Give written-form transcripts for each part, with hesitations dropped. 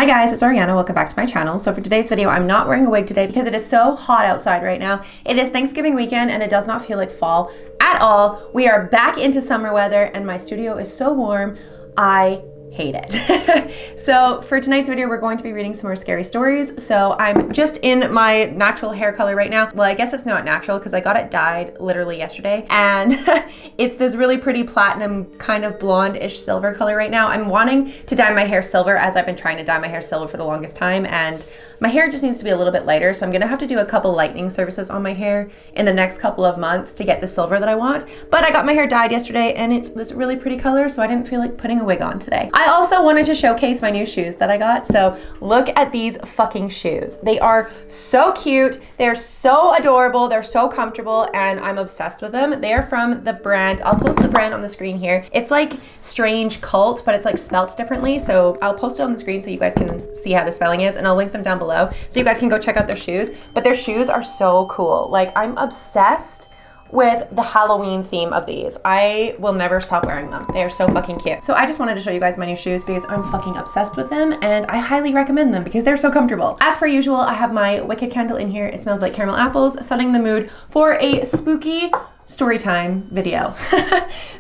Hi guys, it's Ariana. Welcome back to my channel. So for today's video, I'm not wearing a wig today because it is so hot outside right now. It is Thanksgiving weekend and it does not feel like fall at all. We are back into summer weather and my studio is so warm, I hate it. So for tonight's video, we're going to be reading some more scary stories. So I'm just in my natural hair color right now. Well, I guess it's not natural because I got it dyed literally yesterday. And it's this really pretty platinum kind of blonde-ish silver color right now. I'm wanting to dye my hair silver as I've been trying to dye my hair silver for the longest time. And my hair just needs to be a little bit lighter. So I'm gonna have to do a couple lightening services on my hair in the next couple of months to get the silver that I want. But I got my hair dyed yesterday and it's this really pretty color. So I didn't feel like putting a wig on today. I also wanted to showcase my new shoes that I got. So look at these fucking shoes. They are so cute. They're so adorable. They're so comfortable and I'm obsessed with them. They are from the brand, I'll post the brand on the screen here. It's like Strange Cult, but it's like spelt differently. So I'll post it on the screen so you guys can see how the spelling is and I'll link them down below so you guys can go check out their shoes. But their shoes are so cool. Like I'm obsessed with the Halloween theme of these. I will never stop wearing them. They are so fucking cute. So I just wanted to show you guys my new shoes because I'm fucking obsessed with them and I highly recommend them because they're so comfortable. As per usual, I have my Wicked candle in here. It smells like caramel apples, setting the mood for a spooky story time video.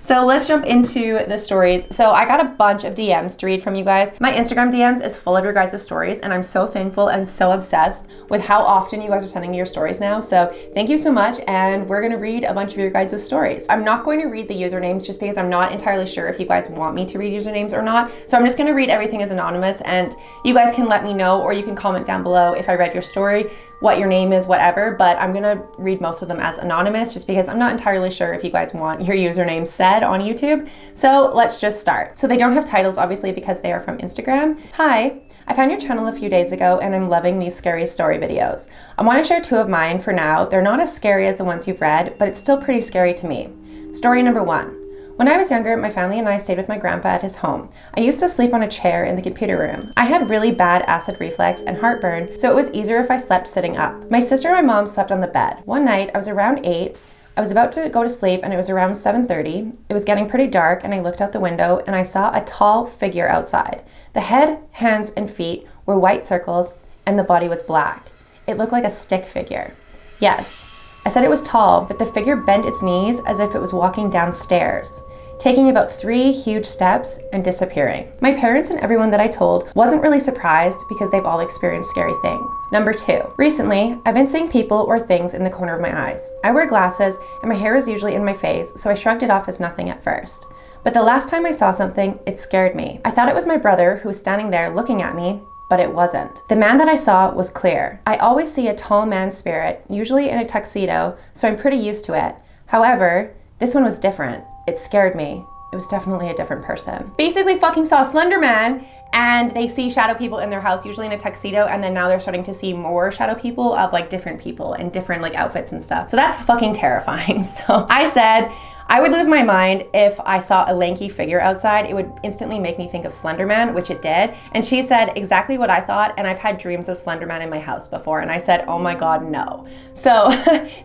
So let's jump into the stories. So I got a bunch of DMs to read from you guys. My Instagram DMs is full of your guys' stories and I'm so thankful and so obsessed with how often you guys are sending me your stories now. So thank you so much and we're gonna read a bunch of your guys' stories. I'm not going to read the usernames just because I'm not entirely sure if you guys want me to read usernames or not. So I'm just gonna read everything as anonymous and you guys can let me know or you can comment down below if I read your story, what your name is, whatever, but I'm gonna read most of them as anonymous just because I'm not entirely sure if you guys want your username said on YouTube. So let's just start. So they don't have titles obviously because they are from Instagram. Hi, I found your channel a few days ago and I'm loving these scary story videos. I wanna share two of mine for now. They're not as scary as the ones you've read, but it's still pretty scary to me. Story number one. When I was younger, my family and I stayed with my grandpa at his home. I used to sleep on a chair in the computer room. I had really bad acid reflux and heartburn, so it was easier if I slept sitting up. My sister and my mom slept on the bed. One night, I was around 8. I was about to go to sleep and it was around 7:30. It was getting pretty dark and I looked out the window and I saw a tall figure outside. The head, hands, and feet were white circles and the body was black. It looked like a stick figure. Yes, I said it was tall, but the figure bent its knees as if it was walking downstairs, taking about 3 huge steps and disappearing. My parents and everyone that I told wasn't really surprised because they've all experienced scary things. Number 2. Recently, I've been seeing people or things in the corner of my eyes. I wear glasses and my hair is usually in my face, so I shrugged it off as nothing at first. But the last time I saw something, it scared me. I thought it was my brother who was standing there looking at me, but it wasn't. The man that I saw was clear. I always see a tall man spirit, usually in a tuxedo, so I'm pretty used to it. However, this one was different. It scared me. It was definitely a different person. Basically fucking saw Slender Man and they see shadow people in their house, usually in a tuxedo, and then now they're starting to see more shadow people of like different people and different like outfits and stuff. So that's fucking terrifying. So I said, I would lose my mind if I saw a lanky figure outside. It would instantly make me think of Slender Man, which it did. And she said exactly what I thought, and I've had dreams of Slender Man in my house before, and I said, oh my God, no. So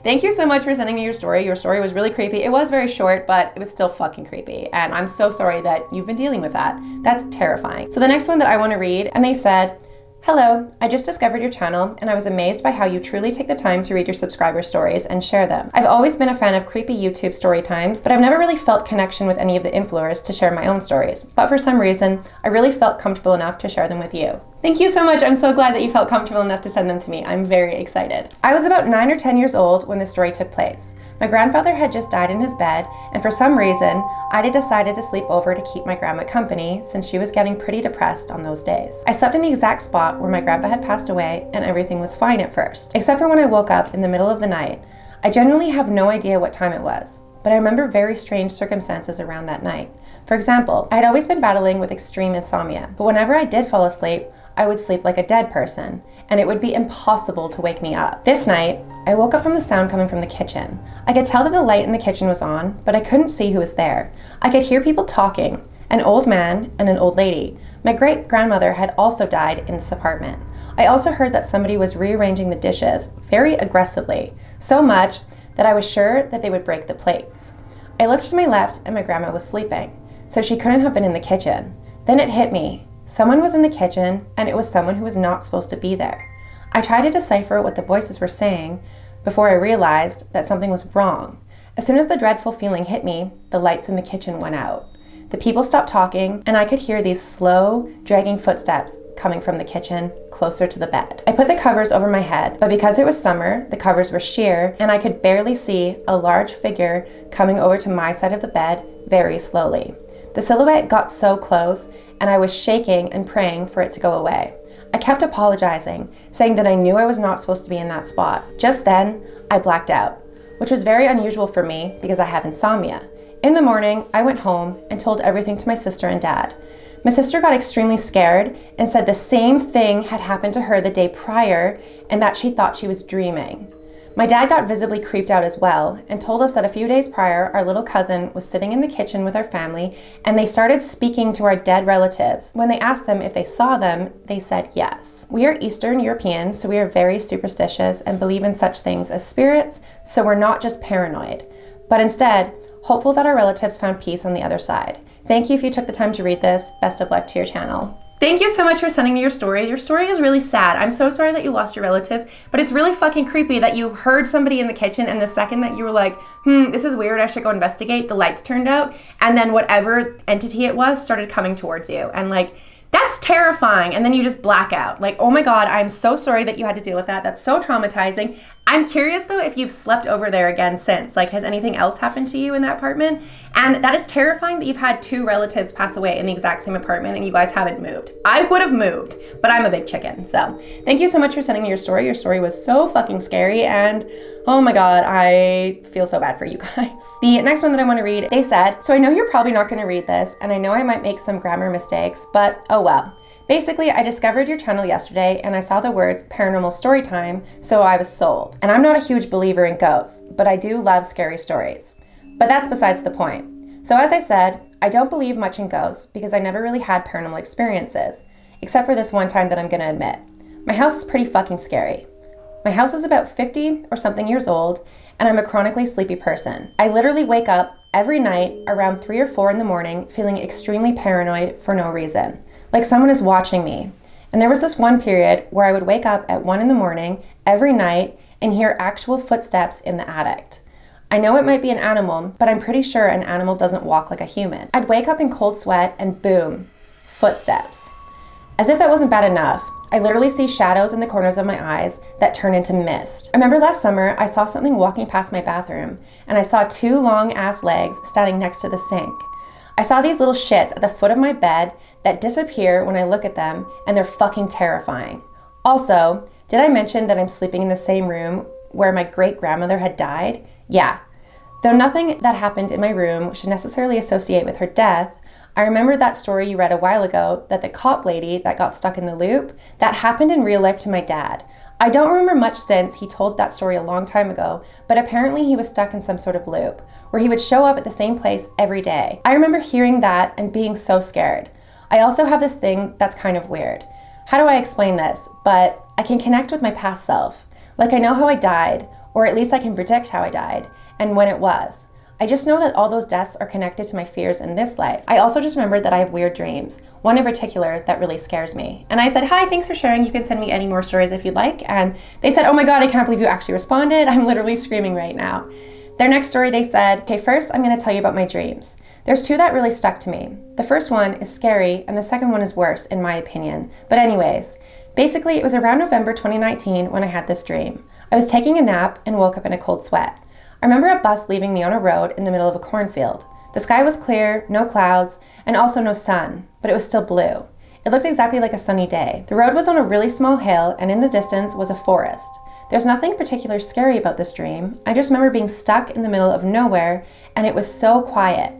thank you so much for sending me your story. Your story was really creepy. It was very short, but it was still fucking creepy. And I'm so sorry that you've been dealing with that. That's terrifying. So the next one that I wanna read, and they said, hello, I just discovered your channel and I was amazed by how you truly take the time to read your subscriber stories and share them. I've always been a fan of creepy YouTube story times, but I've never really felt connection with any of the influencers to share my own stories. But for some reason, I really felt comfortable enough to share them with you. Thank you so much. I'm so glad that you felt comfortable enough to send them to me. I'm very excited. I was about 9 or 10 years old when this story took place. My grandfather had just died in his bed, and for some reason, I decided to sleep over to keep my grandma company since she was getting pretty depressed on those days. I slept in the exact spot where my grandpa had passed away, and everything was fine at first, except for when I woke up in the middle of the night. I genuinely have no idea what time it was, but I remember very strange circumstances around that night. For example, I had always been battling with extreme insomnia, but whenever I did fall asleep, I would sleep like a dead person, and it would be impossible to wake me up. This night, I woke up from the sound coming from the kitchen. I could tell that the light in the kitchen was on, but I couldn't see who was there. I could hear people talking, an old man and an old lady. My great-grandmother had also died in this apartment. I also heard that somebody was rearranging the dishes very aggressively, so much that I was sure that they would break the plates. I looked to my left and my grandma was sleeping, so she couldn't have been in the kitchen. Then it hit me. Someone was in the kitchen, and it was someone who was not supposed to be there. I tried to decipher what the voices were saying before I realized that something was wrong. As soon as the dreadful feeling hit me, the lights in the kitchen went out. The people stopped talking, and I could hear these slow, dragging footsteps coming from the kitchen closer to the bed. I put the covers over my head, but because it was summer, the covers were sheer, and I could barely see a large figure coming over to my side of the bed very slowly. The silhouette got so close, and I was shaking and praying for it to go away. I kept apologizing, saying that I knew I was not supposed to be in that spot. Just then, I blacked out, which was very unusual for me because I have insomnia. In the morning, I went home and told everything to my sister and dad. My sister got extremely scared and said the same thing had happened to her the day prior and that she thought she was dreaming. My dad got visibly creeped out as well and told us that a few days prior, our little cousin was sitting in the kitchen with our family and they started speaking to our dead relatives. When they asked them if they saw them, they said yes. We are Eastern Europeans, so we are very superstitious and believe in such things as spirits, so we're not just paranoid, but instead, hopeful that our relatives found peace on the other side. Thank you if you took the time to read this. Best of luck to your channel. Thank you so much for sending me your story. Your story is really sad. I'm so sorry that you lost your relatives, but it's really fucking creepy that you heard somebody in the kitchen and the second that you were like, this is weird, I should go investigate, the lights turned out, and then whatever entity it was started coming towards you. And like, that's terrifying. And then you just black out. Like, oh my God, I'm so sorry that you had to deal with that. That's so traumatizing. I'm curious though if you've slept over there again since. Like, has anything else happened to you in that apartment? And that is terrifying that you've had two relatives pass away in the exact same apartment and you guys haven't moved. I would have moved, but I'm a big chicken. So thank you so much for sending me your story. Your story was so fucking scary and oh my God, I feel so bad for you guys. The next one that I want to read, they said, so I know you're probably not going to read this and I know I might make some grammar mistakes, but oh well. Basically, I discovered your channel yesterday and I saw the words paranormal story time, so I was sold. And I'm not a huge believer in ghosts, but I do love scary stories. But that's besides the point. So as I said, I don't believe much in ghosts because I never really had paranormal experiences, except for this one time that I'm gonna admit. My house is pretty fucking scary. My house is about 50 or something years old, and I'm a chronically sleepy person. I literally wake up every night around 3 or 4 in the morning feeling extremely paranoid for no reason. Like someone is watching me. And there was this one period where I would wake up at 1 in the morning every night and hear actual footsteps in the attic. I know it might be an animal, but I'm pretty sure an animal doesn't walk like a human. I'd wake up in cold sweat and boom, footsteps. As if that wasn't bad enough, I literally see shadows in the corners of my eyes that turn into mist. I remember last summer I saw something walking past my bathroom and I saw 2 long ass legs standing next to the sink. I saw these little shits at the foot of my bed that disappear when I look at them, and they're fucking terrifying. Also, did I mention that I'm sleeping in the same room where my great-grandmother had died? Yeah. Though nothing that happened in my room should necessarily associate with her death, I remember that story you read a while ago, that the cop lady that got stuck in the loop, that happened in real life to my dad. I don't remember much since he told that story a long time ago, but apparently he was stuck in some sort of loop, where he would show up at the same place every day. I remember hearing that and being so scared. I also have this thing that's kind of weird. How do I explain this? But I can connect with my past self. Like I know how I died, or at least I can predict how I died, and when it was. I just know that all those deaths are connected to my fears in this life. I also just remembered that I have weird dreams, one in particular that really scares me. And I said, hi, thanks for sharing. You can send me any more stories if you'd like. And they said, oh my God, I can't believe you actually responded. I'm literally screaming right now. Their next story, they said, okay, first I'm gonna tell you about my dreams. There's 2 that really stuck to me. The first one is scary and the second one is worse in my opinion. But anyways, basically it was around November 2019 when I had this dream. I was taking a nap and woke up in a cold sweat. I remember a bus leaving me on a road in the middle of a cornfield. The sky was clear, no clouds, and also no sun, but it was still blue. It looked exactly like a sunny day. The road was on a really small hill, and in the distance was a forest. There's nothing particularly scary about this dream. I just remember being stuck in the middle of nowhere, and it was so quiet.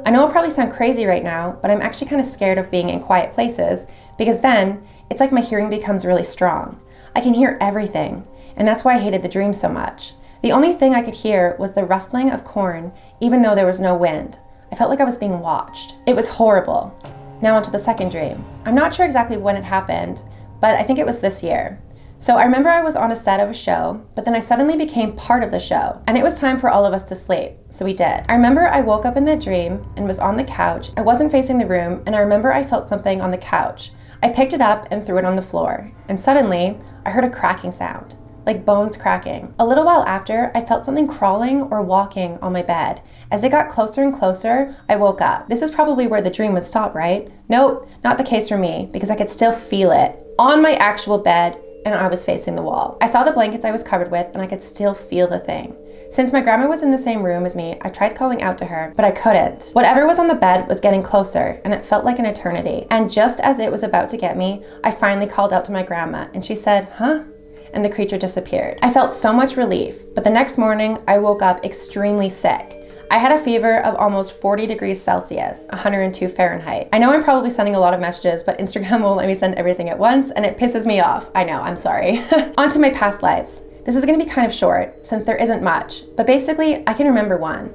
I know it'll probably sound crazy right now, but I'm actually kind of scared of being in quiet places, because then it's like my hearing becomes really strong. I can hear everything, and that's why I hated the dream so much. The only thing I could hear was the rustling of corn, even though there was no wind. I felt like I was being watched. It was horrible. Now onto the second dream. I'm not sure exactly when it happened, but I think it was this year. So I remember I was on a set of a show, but then I suddenly became part of the show, and it was time for all of us to sleep, so we did. I remember I woke up in that dream and was on the couch. I wasn't facing the room, and I remember I felt something on the couch. I picked it up and threw it on the floor, and suddenly I heard a cracking sound, like bones cracking. A little while after, I felt something crawling or walking on my bed. As it got closer and closer, I woke up. This is probably where the dream would stop, right? Nope, not the case for me, because I could still feel it on my actual bed, and I was facing the wall. I saw the blankets I was covered with, and I could still feel the thing. Since my grandma was in the same room as me, I tried calling out to her, but I couldn't. Whatever was on the bed was getting closer, and it felt like an eternity. And just as it was about to get me, I finally called out to my grandma, and she said, "Huh?" And the creature disappeared. I felt so much relief, but the next morning, I woke up extremely sick. I had a fever of almost 40 degrees Celsius, 102 Fahrenheit. I know I'm probably sending a lot of messages, but Instagram won't let me send everything at once, and it pisses me off. I know, I'm sorry. On to my past lives. This is gonna be kind of short, since there isn't much, but basically, I can remember one.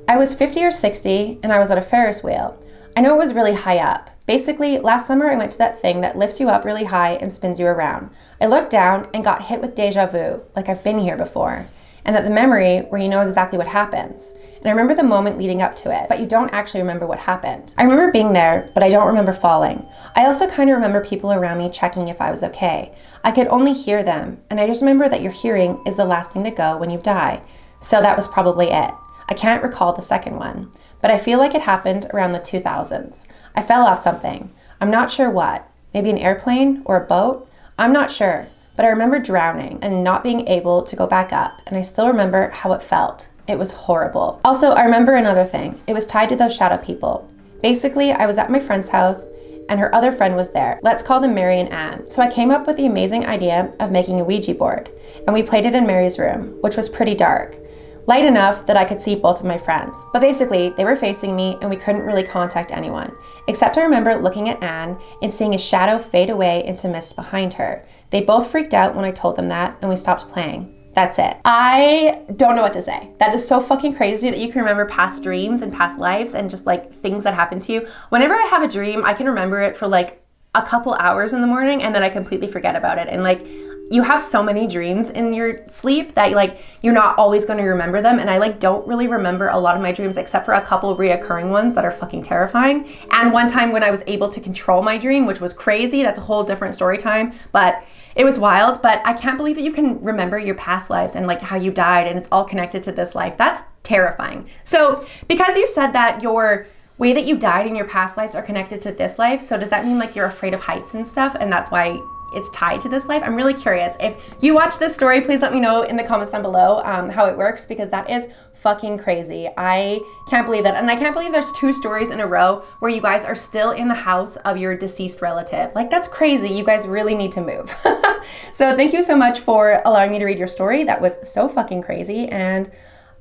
I was 50 or 60, and I was at a Ferris wheel. I know it was really high up. Basically, last summer I went to that thing that lifts you up really high and spins you around. I looked down and got hit with deja vu, like I've been here before. And that the memory where you know exactly what happens. And I remember the moment leading up to it, but you don't actually remember what happened. I remember being there, but I don't remember falling. I also kind of remember people around me checking if I was okay. I could only hear them, and I just remember that your hearing is the last thing to go when you die. So that was probably it. I can't recall the second one, but I feel like it happened around the 2000s. I fell off something. I'm not sure what. Maybe an airplane or a boat? I'm not sure. But I remember drowning and not being able to go back up, and I still remember how it felt. It was horrible. Also, I remember another thing. It was tied to those shadow people. Basically, I was at my friend's house, and her other friend was there. Let's call them Mary and Anne. So I came up with the amazing idea of making a Ouija board, and we played it in Mary's room, which was pretty dark. Light enough that I could see both of my friends. But basically, they were facing me and we couldn't really contact anyone. Except I remember looking at Anne and seeing a shadow fade away into mist behind her. They both freaked out when I told them that, and we stopped playing. That's it. I don't know what to say. That is so fucking crazy that you can remember past dreams and past lives and just like things that happened to you. Whenever I have a dream, I can remember it for like a couple hours in the morning and then I completely forget about it. And like, you have so many dreams in your sleep that like you're not always going to remember them, and I like don't really remember a lot of my dreams except for a couple reoccurring ones that are fucking terrifying. And one time when I was able to control my dream, which was crazy, that's a whole different story time, but it was wild. But I can't believe that you can remember your past lives and like how you died and it's all connected to this life. That's terrifying. So because you said that your way that you died in your past lives are connected to this life, so does that mean like you're afraid of heights and stuff and that's why it's tied to this life? I'm really curious. If you watch this story, please let me know in the comments down below how it works, because that is fucking crazy. I can't believe it. And I can't believe there's 2 stories in a row where you guys are still in the house of your deceased relative. Like, that's crazy. You guys really need to move. So thank you so much for allowing me to read your story. That was so fucking crazy, and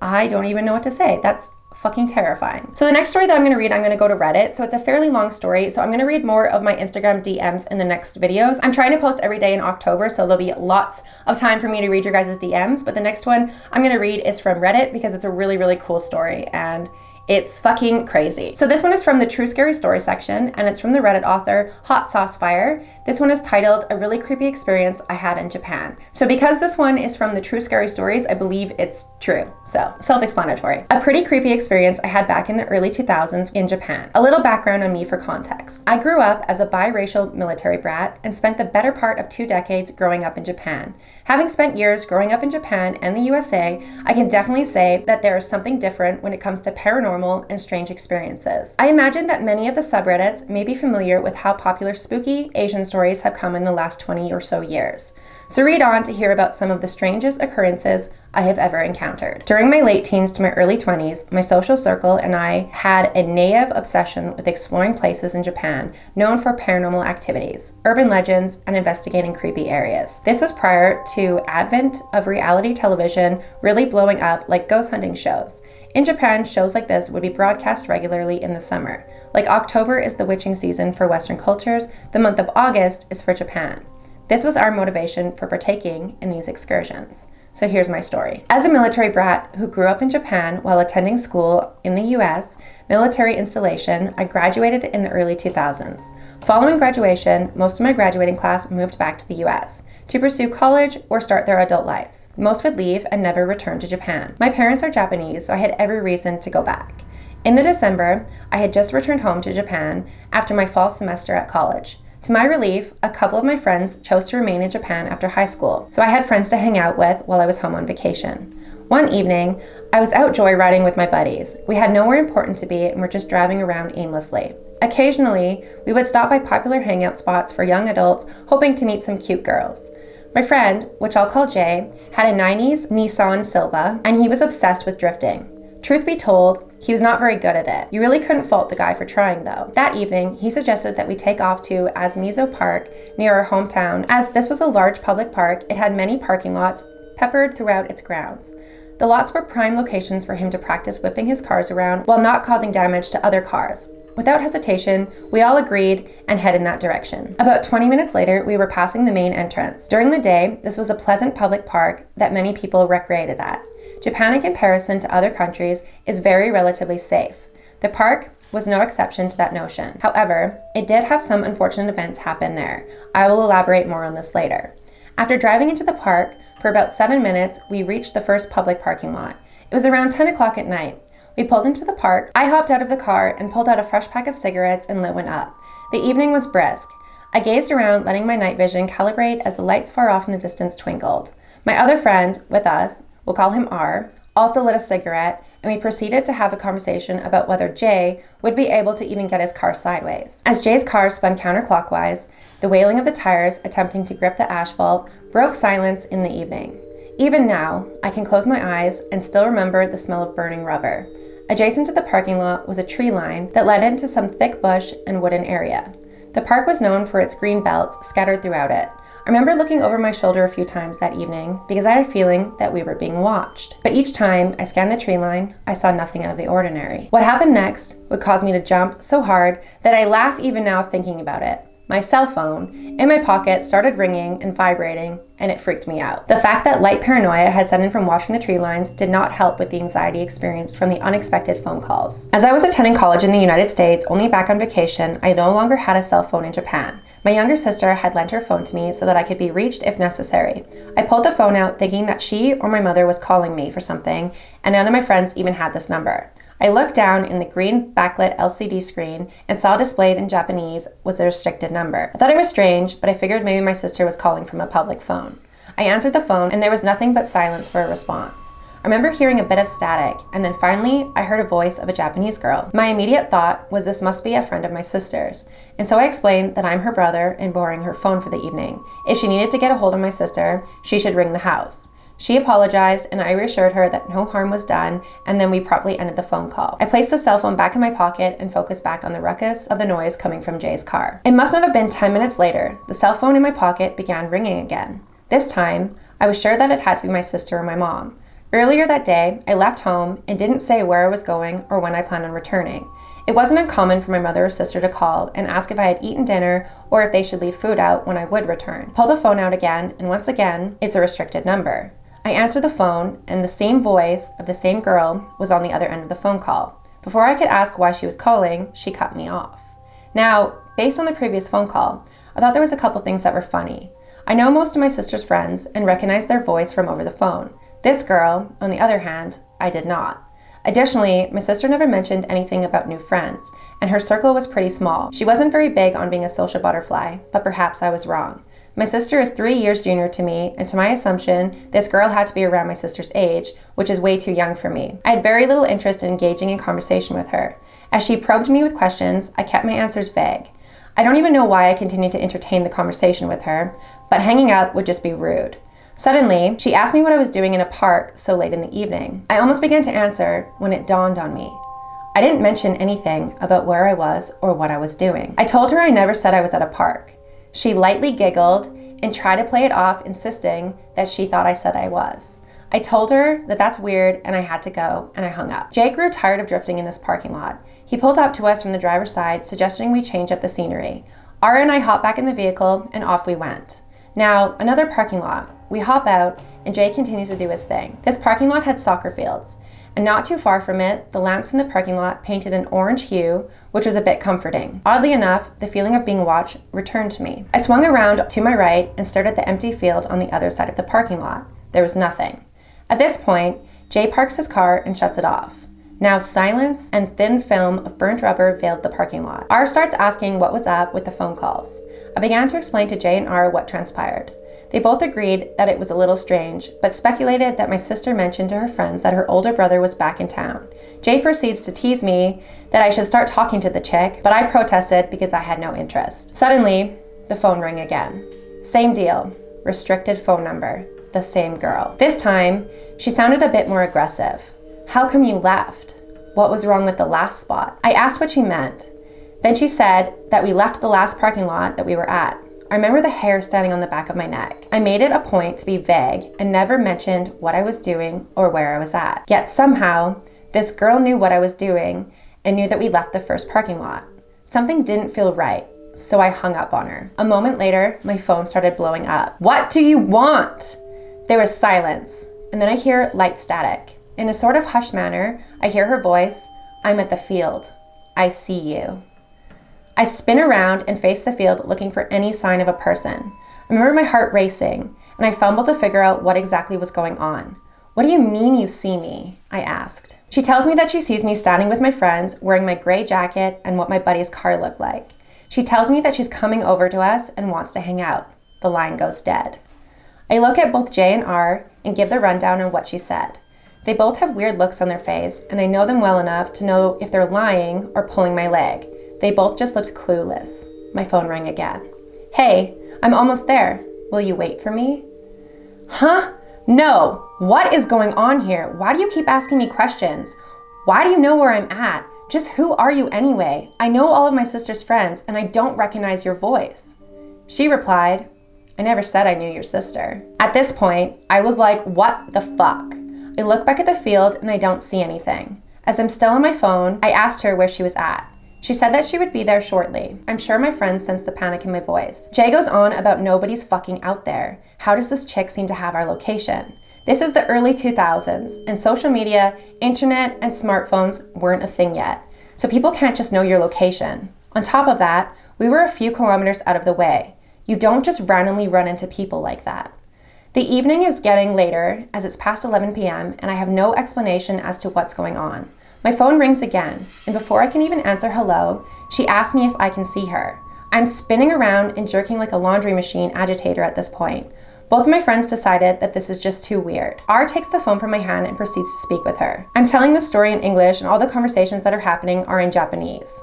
I don't even know what to say. That's fucking terrifying. So the next story that I'm going to read, I'm going to go to Reddit. So it's a fairly long story. So I'm going to read more of my Instagram DMs in the next videos. I'm trying to post every day in October, so there'll be lots of time for me to read your guys' DMs. But the next one I'm going to read is from Reddit because it's a really, really cool story and it's fucking crazy. So this one is from the True Scary Story section, and it's from the Reddit author Hot Sauce Fire. This one is titled A Really Creepy Experience I Had in Japan. So because this one is from the True Scary Stories, I believe it's true. So self-explanatory. A pretty creepy experience I had back in the early 2000s in Japan. A little background on me for context. I grew up as a biracial military brat and spent the better part of 2 decades growing up in Japan. Having spent years growing up in Japan and the USA, I can definitely say that there is something different when it comes to paranormal and strange experiences. I imagine that many of the subreddits may be familiar with how popular spooky Asian stories have come in the last 20 or so years. So read on to hear about some of the strangest occurrences I have ever encountered. During my late teens to my early 20s, my social circle and I had a naive obsession with exploring places in Japan known for paranormal activities, urban legends, and investigating creepy areas. This was prior to advent of reality television really blowing up like ghost hunting shows. In Japan, shows like this would be broadcast regularly in the summer. Like October is the witching season for Western cultures, the month of August is for Japan. This was our motivation for partaking in these excursions. So here's my story. As a military brat who grew up in Japan while attending school in the US, military installation, I graduated in the early 2000s. Following graduation, most of my graduating class moved back to the US to pursue college or start their adult lives. Most would leave and never return to Japan. My parents are Japanese, so I had every reason to go back. In the December, I had just returned home to Japan after my fall semester at college. To my relief, a couple of my friends chose to remain in Japan after high school, so I had friends to hang out with while I was home on vacation. One evening, I was out joyriding with my buddies. We had nowhere important to be and were just driving around aimlessly. Occasionally, we would stop by popular hangout spots for young adults, hoping to meet some cute girls. My friend, which I'll call Jay, had a 90s Nissan Silva, and he was obsessed with drifting. Truth be told, he was not very good at it. You really couldn't fault the guy for trying though. That evening, he suggested that we take off to Asmizo Park near our hometown. As this was a large public park, it had many parking lots peppered throughout its grounds. The lots were prime locations for him to practice whipping his cars around while not causing damage to other cars. Without hesitation, we all agreed and headed in that direction. About 20 minutes later, we were passing the main entrance. During the day, this was a pleasant public park that many people recreated at. Japan, in comparison to other countries, is very relatively safe. The park was no exception to that notion. However, it did have some unfortunate events happen there. I will elaborate more on this later. After driving into the park for about 7 minutes, we reached the first public parking lot. It was around 10 o'clock at night. We pulled into the park. I hopped out of the car and pulled out a fresh pack of cigarettes and lit one up. The evening was brisk. I gazed around, letting my night vision calibrate as the lights far off in the distance twinkled. My other friend with us, we'll call him R, also lit a cigarette, and we proceeded to have a conversation about whether Jay would be able to even get his car sideways. As Jay's car spun counterclockwise, the wailing of the tires attempting to grip the asphalt broke silence in the evening. Even now, I can close my eyes and still remember the smell of burning rubber. Adjacent to the parking lot was a tree line that led into some thick bush and wooden area. The park was known for its green belts scattered throughout it. I remember looking over my shoulder a few times that evening because I had a feeling that we were being watched. But each time I scanned the tree line, I saw nothing out of the ordinary. What happened next would cause me to jump so hard that I laugh even now thinking about it. My cell phone in my pocket started ringing and vibrating, and it freaked me out. The fact that light paranoia had set in from watching the tree lines did not help with the anxiety experienced from the unexpected phone calls. As I was attending college in the United States, only back on vacation, I no longer had a cell phone in Japan. My younger sister had lent her phone to me so that I could be reached if necessary. I pulled the phone out thinking that she or my mother was calling me for something, and none of my friends even had this number. I looked down in the green backlit LCD screen and saw displayed in Japanese was a restricted number. I thought it was strange, but I figured maybe my sister was calling from a public phone. I answered the phone and there was nothing but silence for a response. I remember hearing a bit of static, and then finally I heard a voice of a Japanese girl. My immediate thought was this must be a friend of my sister's, and so I explained that I'm her brother and borrowing her phone for the evening. If she needed to get a hold of my sister, she should ring the house. She apologized, and I reassured her that no harm was done, and then we promptly ended the phone call. I placed the cell phone back in my pocket and focused back on the ruckus of the noise coming from Jay's car. It must not have been 10 minutes later. The cell phone in my pocket began ringing again. This time, I was sure that it had to be my sister or my mom. Earlier that day, I left home and didn't say where I was going or when I planned on returning. It wasn't uncommon for my mother or sister to call and ask if I had eaten dinner or if they should leave food out when I would return. Pull the phone out again, and once again, it's a restricted number. I answered the phone, and the same voice of the same girl was on the other end of the phone call. Before I could ask why she was calling, she cut me off. Now, based on the previous phone call, I thought there was a couple things that were funny. I know most of my sister's friends and recognized their voice from over the phone. This girl, on the other hand, I did not. Additionally, my sister never mentioned anything about new friends, and her circle was pretty small. She wasn't very big on being a social butterfly, but perhaps I was wrong. My sister is 3 years junior to me, and to my assumption, this girl had to be around my sister's age, which is way too young for me. I had very little interest in engaging in conversation with her. As she probed me with questions, I kept my answers vague. I don't even know why I continued to entertain the conversation with her, but hanging up would just be rude. Suddenly, she asked me what I was doing in a park so late in the evening. I almost began to answer when it dawned on me. I didn't mention anything about where I was or what I was doing. I told her I never said I was at a park. She lightly giggled and tried to play it off, insisting that she thought I said I was. I told her that that's weird and I had to go, and I hung up. Jay grew tired of drifting in this parking lot. He pulled up to us from the driver's side, suggesting we change up the scenery. Ara and I hopped back in the vehicle and off we went. Now, another parking lot. We hop out and Jay continues to do his thing. This parking lot had soccer fields, and not too far from it, the lamps in the parking lot painted an orange hue, which was a bit comforting. Oddly enough, the feeling of being watched returned to me. I swung around to my right and stared at the empty field on the other side of the parking lot. There was nothing. At this point, Jay parks his car and shuts it off. Now silence and thin film of burnt rubber veiled the parking lot. R starts asking what was up with the phone calls. I began to explain to Jay and R what transpired. They both agreed that it was a little strange, but speculated that my sister mentioned to her friends that her older brother was back in town. Jay proceeds to tease me that I should start talking to the chick, but I protested because I had no interest. Suddenly, the phone rang again. Same deal. Restricted phone number. The same girl. This time, she sounded a bit more aggressive. How come you left? What was wrong with the last spot? I asked what she meant. Then she said that we left the last parking lot that we were at. I remember the hair standing on the back of my neck. I made it a point to be vague and never mentioned what I was doing or where I was at. Yet somehow, this girl knew what I was doing and knew that we left the first parking lot. Something didn't feel right, so I hung up on her. A moment later, my phone started blowing up. What do you want? There was silence, and then I hear light static. In a sort of hushed manner, I hear her voice. I'm at the field. I see you. I spin around and face the field looking for any sign of a person. I remember my heart racing, and I fumbled to figure out what exactly was going on. What do you mean you see me? I asked. She tells me that she sees me standing with my friends, wearing my gray jacket and what my buddy's car looked like. She tells me that she's coming over to us and wants to hang out. The line goes dead. I look at both Jay and R and give the rundown on what she said. They both have weird looks on their face, and I know them well enough to know if they're lying or pulling my leg. They both just looked clueless. My phone rang again. Hey, I'm almost there. Will you wait for me? Huh? No. What is going on here? Why do you keep asking me questions? Why do you know where I'm at? Just who are you anyway? I know all of my sister's friends, and I don't recognize your voice. She replied, I never said I knew your sister. At this point, I was like, what the fuck? I look back at the field and I don't see anything. As I'm still on my phone, I asked her where she was at. She said that she would be there shortly. I'm sure my friends sensed the panic in my voice. Jay goes on about nobody's fucking out there. How does this chick seem to have our location? This is the early 2000s, and social media, internet, and smartphones weren't a thing yet. So people can't just know your location. On top of that, we were a few kilometers out of the way. You don't just randomly run into people like that. The evening is getting later as it's past 11 p.m. and I have no explanation as to what's going on. My phone rings again, and before I can even answer hello, she asks me if I can see her. I'm spinning around and jerking like a laundry machine agitator at this point. Both of my friends decided that this is just too weird. R takes the phone from my hand and proceeds to speak with her. I'm telling the story in English and all the conversations that are happening are in Japanese.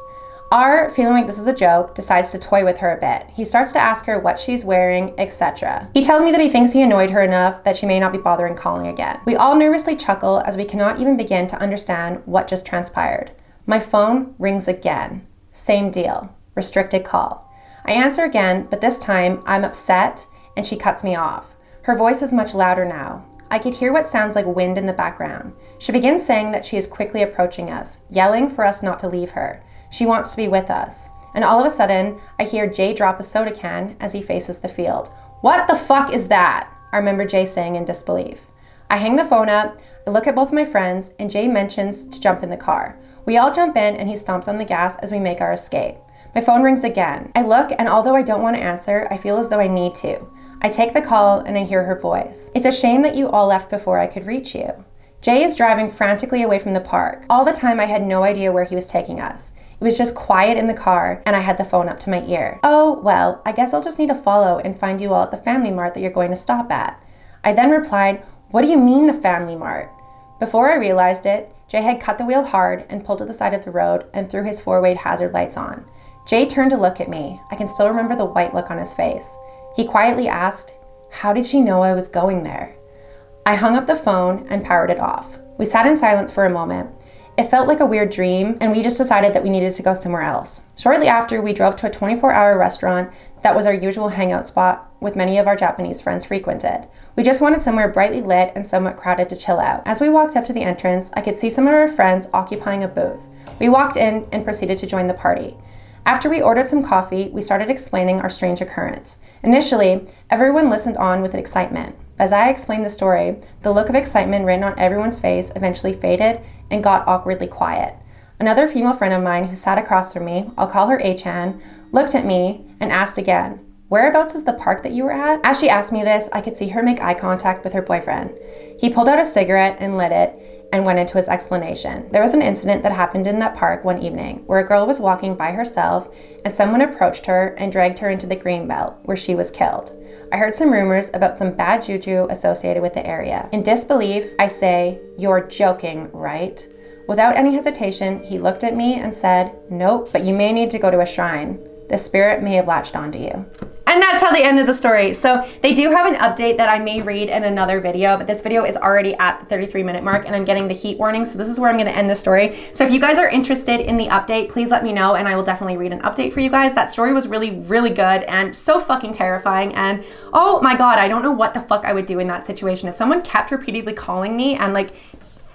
R, feeling like this is a joke, decides to toy with her a bit. He starts to ask her what she's wearing, etc. He tells me that he thinks he annoyed her enough that she may not be bothering calling again. We all nervously chuckle as we cannot even begin to understand what just transpired. My phone rings again. Same deal. Restricted call. I answer again, but this time I'm upset and she cuts me off. Her voice is much louder now. I could hear what sounds like wind in the background. She begins saying that she is quickly approaching us, yelling for us not to leave her. She wants to be with us. And all of a sudden, I hear Jay drop a soda can as he faces the field. What the fuck is that? I remember Jay saying in disbelief. I hang the phone up, I look at both of my friends, and Jay mentions to jump in the car. We all jump in and he stomps on the gas as we make our escape. My phone rings again. I look, and although I don't want to answer, I feel as though I need to. I take the call and I hear her voice. It's a shame that you all left before I could reach you. Jay is driving frantically away from the park. All the time I had no idea where he was taking us. It was just quiet in the car and I had the phone up to my ear. Oh, well, I guess I'll just need to follow and find you all at the Family Mart that you're going to stop at. I then replied, what do you mean the Family Mart? Before I realized it, Jay had cut the wheel hard and pulled to the side of the road and threw his four-way hazard lights on. Jay turned to look at me. I can still remember the white look on his face. He quietly asked, how did she know I was going there? I hung up the phone and powered it off. We sat in silence for a moment. It felt like a weird dream, and we just decided that we needed to go somewhere else. Shortly after, we drove to a 24-hour restaurant that was our usual hangout spot with many of our Japanese friends frequented. We just wanted somewhere brightly lit and somewhat crowded to chill out. As we walked up to the entrance, I could see some of our friends occupying a booth. We walked in and proceeded to join the party. After we ordered some coffee, we started explaining our strange occurrence. Initially, everyone listened on with excitement. As I explained the story, the look of excitement written on everyone's face eventually faded and got awkwardly quiet. Another female friend of mine who sat across from me, I'll call her A-chan, looked at me and asked again, whereabouts is the park that you were at? As she asked me this, I could see her make eye contact with her boyfriend. He pulled out a cigarette and lit it, and went into his explanation. There was an incident that happened in that park one evening where a girl was walking by herself and someone approached her and dragged her into the greenbelt where she was killed. I heard some rumors about some bad juju associated with the area. In disbelief, I say, "You're joking, right?" Without any hesitation, he looked at me and said, "Nope, but you may need to go to a shrine. The spirit may have latched onto you." And that's how they ended the story. So they do have an update that I may read in another video, but this video is already at the 33-minute mark and I'm getting the heat warning. So this is where I'm gonna end the story. So if you guys are interested in the update, please let me know and I will definitely read an update for you guys. That story was really, really good and so fucking terrifying. And oh my God, I don't know what the fuck I would do in that situation. If someone kept repeatedly calling me and like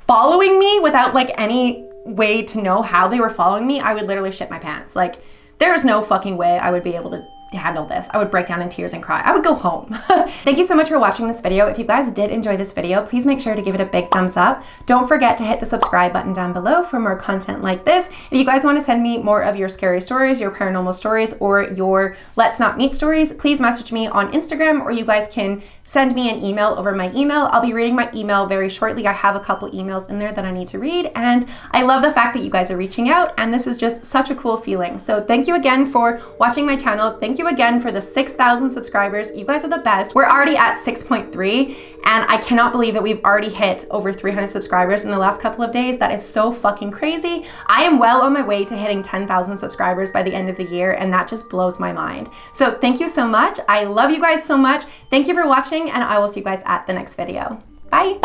following me without like any way to know how they were following me, I would literally shit my pants. Like, there is no fucking way I would be able to handle this. I would break down in tears and cry. I would go home. Thank you so much for watching this video. If you guys did enjoy this video, please make sure to give it a big thumbs up. Don't forget to hit the subscribe button down below for more content like this. If you guys want to send me more of your scary stories, your paranormal stories, or your Let's Not Meet stories, please message me on Instagram, or you guys can send me an email over my email. I'll be reading my email very shortly. I have a couple emails in there that I need to read, and I love the fact that you guys are reaching out, and this is just such a cool feeling. So thank you again for watching my channel. Thank you again for the 6,000 subscribers. You guys are the best. We're already at 6.3, and I cannot believe that we've already hit over 300 subscribers in the last couple of days. That is so fucking crazy. I am well on my way to hitting 10,000 subscribers by the end of the year, and that just blows my mind. So thank you so much. I love you guys so much. Thank you for watching, and I will see you guys at the next video. Bye.